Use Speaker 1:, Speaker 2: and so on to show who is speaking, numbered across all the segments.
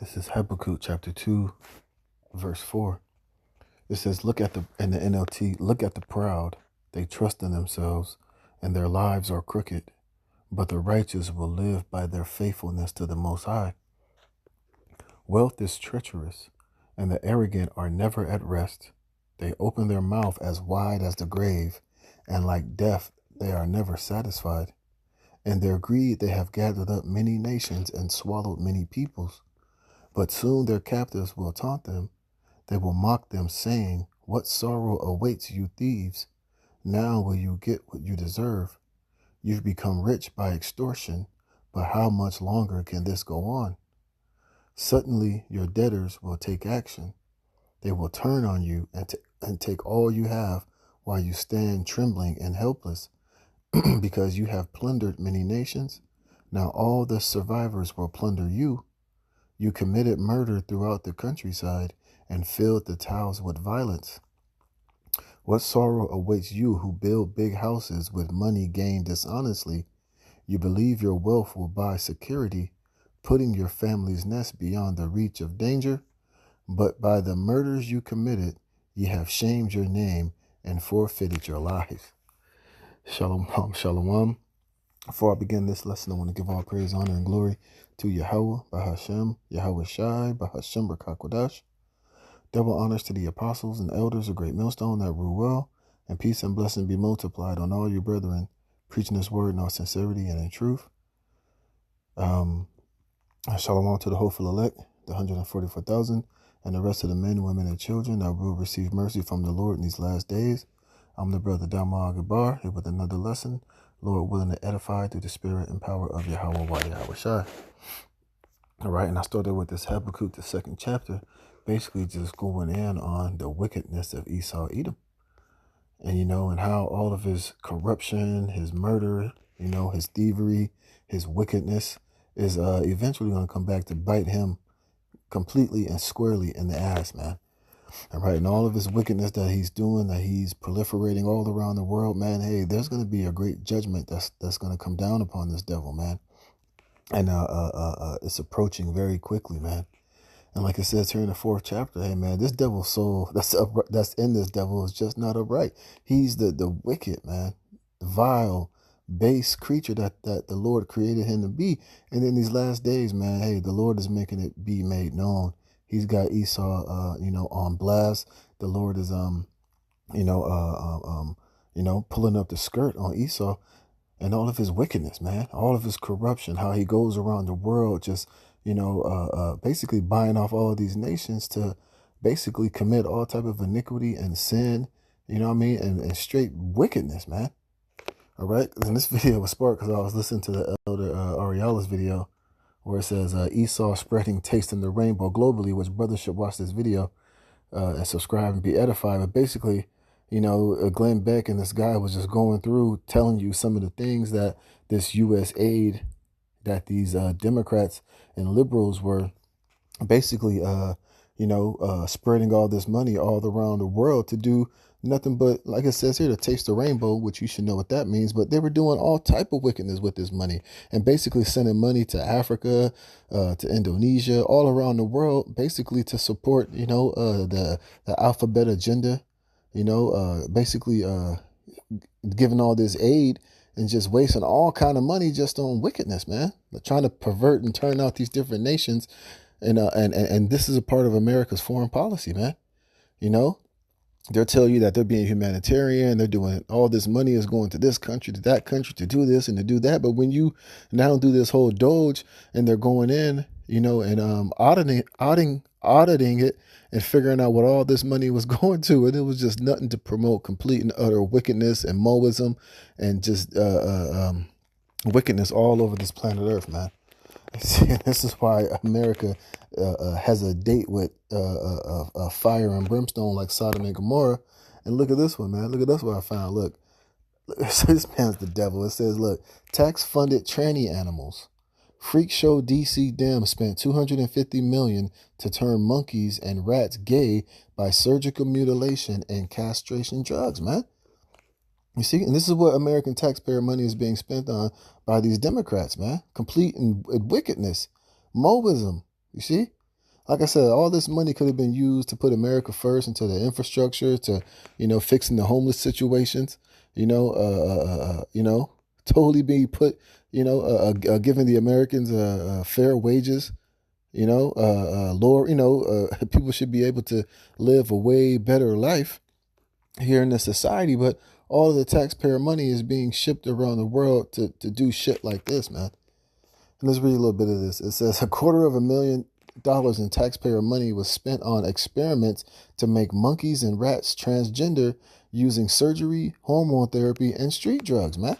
Speaker 1: This is Habakkuk chapter 2, verse 4. It says, look at in the NLT, look at the proud. They trust in themselves, and their lives are crooked. But the righteous will live by their faithfulness to the Most High. Wealth is treacherous, and the arrogant are never at rest. They open their mouth as wide as the grave, and like death, they are never satisfied. In their greed, they have gathered up many nations and swallowed many peoples. But soon their captors will taunt them. They will mock them, saying, what sorrow awaits you thieves? Now will you get what you deserve? You've become rich by extortion, but how much longer can this go on? Suddenly your debtors will take action. They will turn on you and take all you have while you stand trembling and helpless because you have plundered many nations. Now all the survivors will plunder you. You committed murder throughout the countryside and filled the towns with violence. What sorrow awaits you who build big houses with money gained dishonestly? You believe your wealth will buy security, putting your family's nest beyond the reach of danger. But by the murders you committed, ye have shamed your name and forfeited your life. Shalom, shalom. Before I begin this lesson, I want to give all praise, honor, and glory to Yahweh, Bahashem, Yahweh Shai, Bahashem B'Kakodash. Double honors to the apostles and elders of Great Millstone that rule well, and peace and blessing be multiplied on all you brethren, preaching this word in all sincerity and in truth. Shalom to the hopeful elect, the 144,000, and the rest of the men, women, and children that will receive mercy from the Lord in these last days. I'm the brother Dama Agabar, here with another lesson, Lord willing to edify through the spirit and power of Yahweh Yahweh Shai. All right, and I started with this Habakkuk, the second chapter, basically just going in on the wickedness of Esau Edom. And, and how all of his corruption, his murder, his thievery, his wickedness is eventually going to come back to bite him completely and squarely in the ass, man. All right, and all of his wickedness that he's doing, that he's proliferating all around the world, man, hey, there's going to be a great judgment that's going to come down upon this devil, man. And it's approaching very quickly, man. And like it says here in the 4th chapter, hey, man, this devil's soul that's in this devil is just not upright. He's the wicked, man, the vile, base creature that the Lord created him to be. And in these last days, man, hey, the Lord is making it be made known. He's got Esau, on blast. The Lord is, pulling up the skirt on Esau and all of his wickedness, man, all of his corruption, how he goes around the world just, basically buying off all of these nations to basically commit all type of iniquity and sin, and straight wickedness, man. All right. And this video was sparked because I was listening to the Elder Ariala's video where it says Esau spreading tasting the rainbow globally, which brothers should watch this video and subscribe and be edified. But basically, Glenn Beck and this guy was just going through telling you some of the things that this U.S. aid that these Democrats and liberals were basically, spreading all this money all around the world to do nothing but, like it says here, to taste the rainbow, which you should know what that means. But they were doing all type of wickedness with this money and basically sending money to Africa, to Indonesia, all around the world, basically to support, the alphabet agenda, basically giving all this aid and just wasting all kind of money just on wickedness, man. They're trying to pervert and turn out these different nations. And this is a part of America's foreign policy, man. They'll tell you that they're being humanitarian. They're doing all this money is going to this country, to that country, to do this and to do that. But when you now do this whole Doge and they're going in, and auditing it and figuring out what all this money was going to, and it was just nothing to promote complete and utter wickedness and Moism and just wickedness all over this planet Earth, man. See, this is why America has a date with fire and brimstone like Sodom and Gomorrah. And look at this one, man. Look at this one I found. Look, this man's the devil. It says, look, tax-funded tranny animals. Freak show DC Dem spent $250 million to turn monkeys and rats gay by surgical mutilation and castration drugs, man. You see, and this is what American taxpayer money is being spent on by these Democrats, man. Complete and wickedness, Moism. You see, Like I said, all this money could have been used to put America first into the infrastructure, to, fixing the homeless situations, totally being put, giving the Americans fair wages, lower, people should be able to live a way better life here in the society. But all of the taxpayer money is being shipped around the world to do shit like this, man. And let's read a little bit of this. It says $250,000 in taxpayer money was spent on experiments to make monkeys and rats transgender using surgery, hormone therapy, and street drugs, man.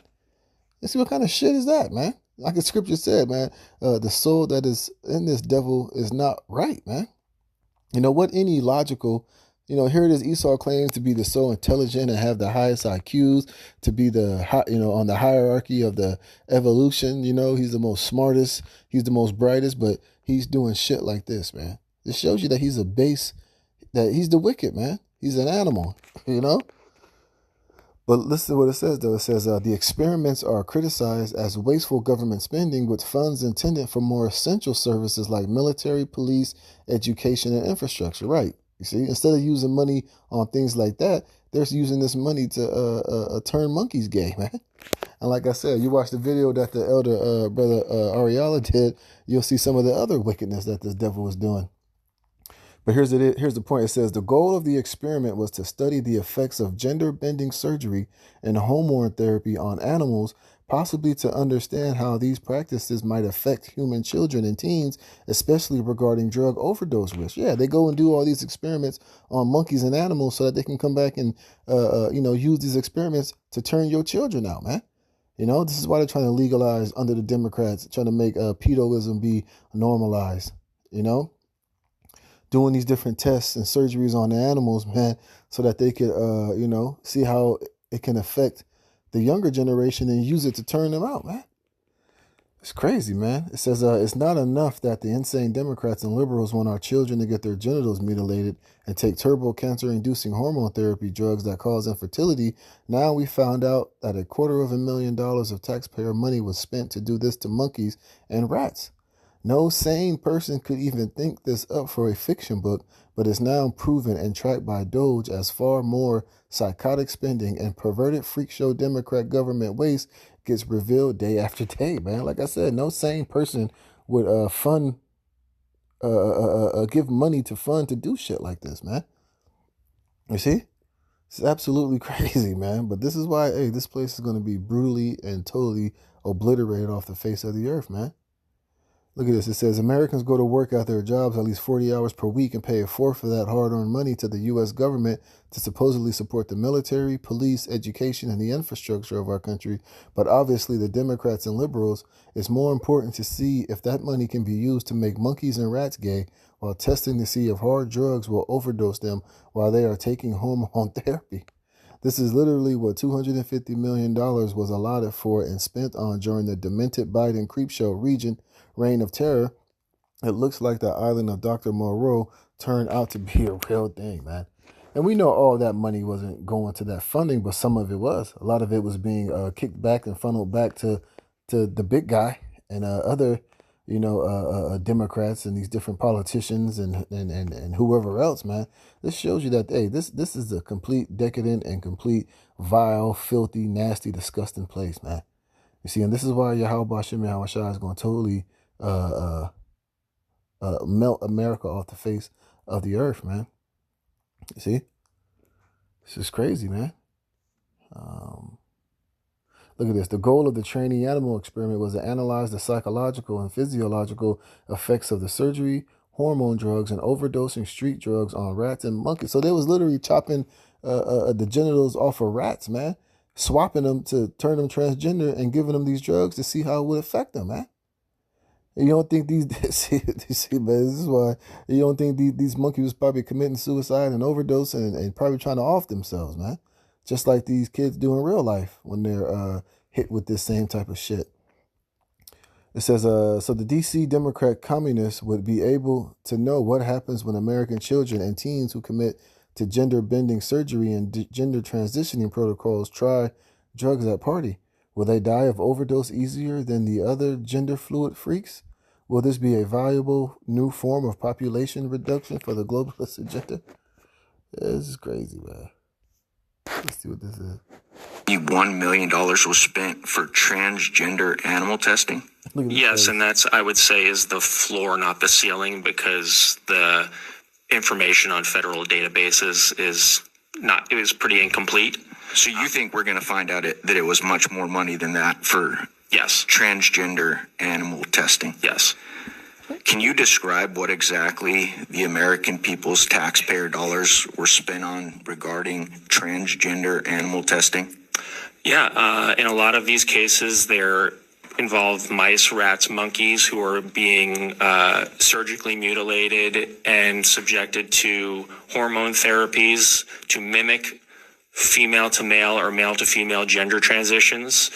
Speaker 1: Let's see what kind of shit is that, man. Like the scripture said, man, the soul that is in this devil is not right, man. What any logical, here it is. Esau claims to be the so intelligent and have the highest IQs, to be on the hierarchy of the evolution. He's the most smartest, he's the most brightest, but he's doing shit like this, man. This shows you that that he's the wicked, man. He's an animal, you know? But listen to what it says, though. It says the experiments are criticized as wasteful government spending with funds intended for more essential services like military, police, education, and infrastructure. Right. You see, instead of using money on things like that, they're using this money to turn monkeys gay, man. And like I said, you watch the video that the elder brother Ariala did, you'll see some of the other wickedness that this devil was doing. But here's the point. It says the goal of the experiment was to study the effects of gender bending surgery and hormone therapy on animals, possibly to understand how these practices might affect human children and teens, especially regarding drug overdose risk. Yeah, they go and do all these experiments on monkeys and animals so that they can come back and use these experiments to turn your children out, man. This is why they're trying to legalize under the Democrats, trying to make pedoism be normalized. Doing these different tests and surgeries on the animals, man, so that they could, see how it can affect the younger generation and use it to turn them out, man. It's crazy, man. It says it's not enough that the insane Democrats and liberals want our children to get their genitals mutilated and take turbo cancer-inducing hormone therapy drugs that cause infertility. Now we found out that $250,000 of taxpayer money was spent to do this to monkeys and rats. No sane person could even think this up for a fiction book, but is now proven and tracked by Doge as far more psychotic spending and perverted freak show Democrat government waste gets revealed day after day, man. Like I said, no sane person would give money to fund to do shit like this, man. You see? It's absolutely crazy, man. But this is why, hey, this place is going to be brutally and totally obliterated off the face of the earth, man. Look at this. It says Americans go to work at their jobs at least 40 hours per week and pay a fourth of that hard-earned money to the U.S. government to supposedly support the military, police, education, and the infrastructure of our country. But obviously, the Democrats and liberals, it's more important to see if that money can be used to make monkeys and rats gay while testing to see if hard drugs will overdose them while they are taking hormone therapy. This is literally what $250 million was allotted for and spent on during the demented Biden creepshow reign of terror. It looks like the island of Dr. Moreau turned out to be a real thing, man. And we know all that money wasn't going to that funding, but some of it was. A lot of it was being kicked back and funneled back to the big guy and other, Democrats and these different politicians and whoever else, man. This shows you that, hey, this is a complete decadent and complete vile, filthy, nasty, disgusting place, man. You see, and this is why Yahweh Shem Yahushua is going to totally melt America off the face of the earth, man. You see? This is crazy, man. Look at this. The goal of the tranny animal experiment was to analyze the psychological and physiological effects of the surgery, hormone drugs, and overdosing street drugs on rats and monkeys. So they was literally chopping the genitals off of rats, man, swapping them to turn them transgender and giving them these drugs to see how it would affect them, man. You don't think see, man, this is why you don't think these monkeys was probably committing suicide and overdose and probably trying to off themselves, man. Just like these kids do in real life when they're hit with this same type of shit. It says, so the DC Democrat communists would be able to know what happens when American children and teens who commit to gender bending surgery and gender transitioning protocols try drugs at party. Will they die of overdose easier than the other gender fluid freaks? Will this be a valuable new form of population reduction for the globalist agenda? This is crazy, man. Let's see what this is.
Speaker 2: $1 million was spent for transgender animal testing.
Speaker 3: Yes, and that's, I would say, is the floor, not the ceiling, because the information on federal databases is pretty incomplete.
Speaker 2: So you think we're going to find out that it was much more money than that for
Speaker 3: Yes.
Speaker 2: transgender animal testing?
Speaker 3: Yes.
Speaker 2: Can you describe what exactly the American people's taxpayer dollars were spent on regarding transgender animal testing?
Speaker 3: Yeah, in a lot of these cases, they're involve mice, rats, monkeys who are being surgically mutilated and subjected to hormone therapies to mimic female to male or male to female gender transitions,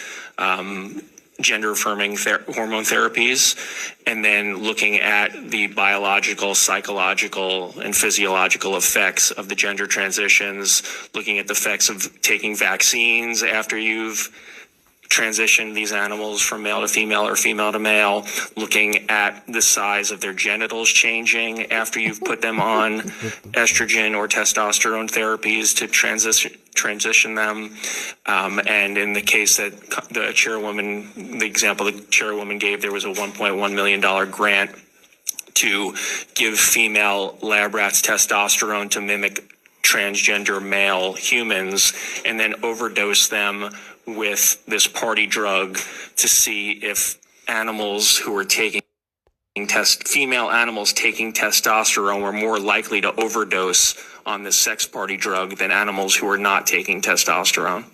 Speaker 3: gender affirming hormone therapies, and then looking at the biological, psychological, and physiological effects of the gender transitions, looking at the effects of taking vaccines after you've transition these animals from male to female or female to male, looking at the size of their genitals changing after you've put them on estrogen or testosterone therapies to transition them. And in the case that the chairwoman, the example the chairwoman gave, there was a $1.1 million grant to give female lab rats testosterone to mimic transgender male humans and then overdose them with this party drug to see if animals who were taking female animals taking testosterone were more likely to overdose on this sex party drug than animals who were not taking testosterone.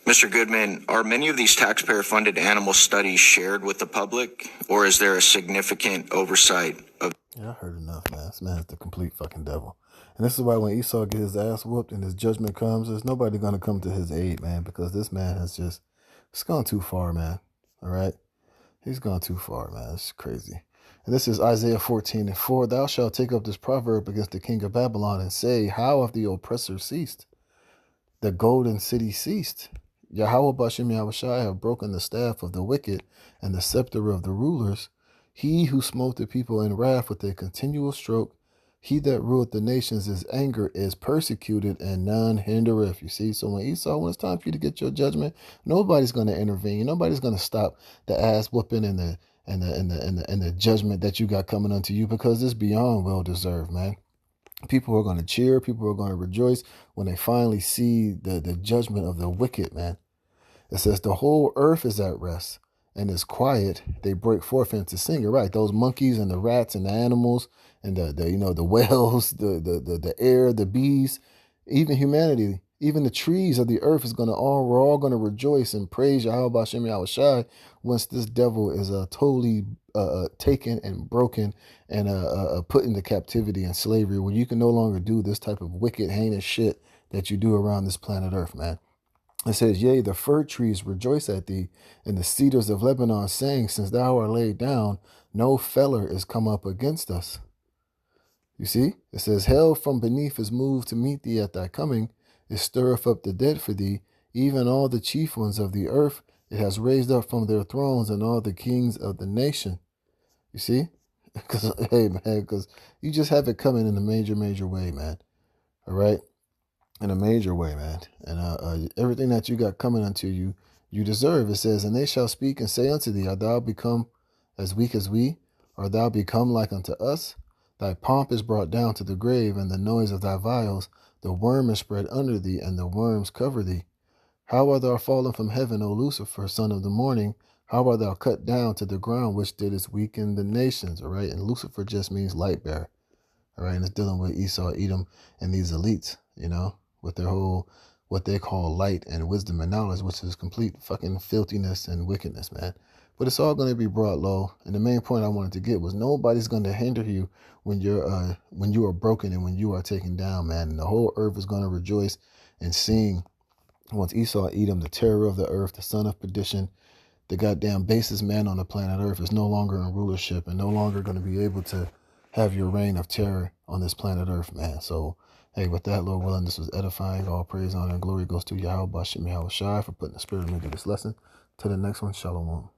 Speaker 2: Mr. Goodman, are many of these taxpayer-funded animal studies shared with the public, or is there a significant oversight of?
Speaker 1: Yeah, I heard enough, man. This man's the complete fucking devil. And this is why when Esau gets his ass whooped and his judgment comes, there's nobody going to come to his aid, man, because this man has just, it's gone too far, man. All right? He's gone too far, man. It's crazy. And this is Isaiah 14:4. Thou shalt take up this proverb against the king of Babylon and say, how have the oppressor ceased? The golden city ceased. Yahweh Bashem Yahushai have broken the staff of the wicked and the scepter of the rulers. He who smote the people in wrath with a continual stroke, he that ruled the nations, his anger is persecuted and none hindereth. You see, so when Esau, when it's time for you to get your judgment, nobody's going to intervene. Nobody's going to stop the ass whooping and the judgment that you got coming unto you, because it's beyond well deserved, man. People are going to cheer. People are going to rejoice when they finally see the judgment of the wicked, man. It says the whole earth is at rest and is quiet. They break forth into singing. Right, those monkeys and the rats and the animals and the whales, the air, the bees, even humanity, even the trees of the earth is we're all gonna rejoice and praise Yahweh Bashem Yahushai once this devil is totally taken and broken and put into captivity and slavery, when you can no longer do this type of wicked, heinous shit that you do around this planet Earth, man. It says, yea, the fir trees rejoice at thee, and the cedars of Lebanon saying, since thou art laid down, no feller is come up against us. You see? It says, hell from beneath is moved to meet thee at thy coming. It stirreth up the dead for thee, even all the chief ones of the earth. It has raised up from their thrones and all the kings of the nation. You see? Because, hey, man, because you just have it coming in a major, major way, man. All right? In a major way, man. And everything that you got coming unto you, you deserve. It says, and they shall speak and say unto thee, art thou become as weak as we? Art thou become like unto us? Thy pomp is brought down to the grave, and the noise of thy vials. The worm is spread under thee, and the worms cover thee. How art thou fallen from heaven, O Lucifer, son of the morning? How art thou cut down to the ground, which didst weaken the nations? All right, and Lucifer just means light bearer. All right, and it's dealing with Esau, Edom, and these elites, you know, with their whole, what they call light and wisdom and knowledge, which is complete fucking filthiness and wickedness, man. But it's all going to be brought low. And the main point I wanted to get was nobody's going to hinder you when you are broken and when you are taken down, man. And the whole earth is going to rejoice and sing once Esau, Edom, the terror of the earth, the son of perdition, the goddamn basest man on the planet Earth, is no longer in rulership and no longer going to be able to have your reign of terror on this planet Earth, man. So, hey, with that, Lord willing, this was edifying. All praise, honor, and glory goes to Yahweh Bashem Yahushai for putting the spirit in me to this lesson. To the next one, shalom.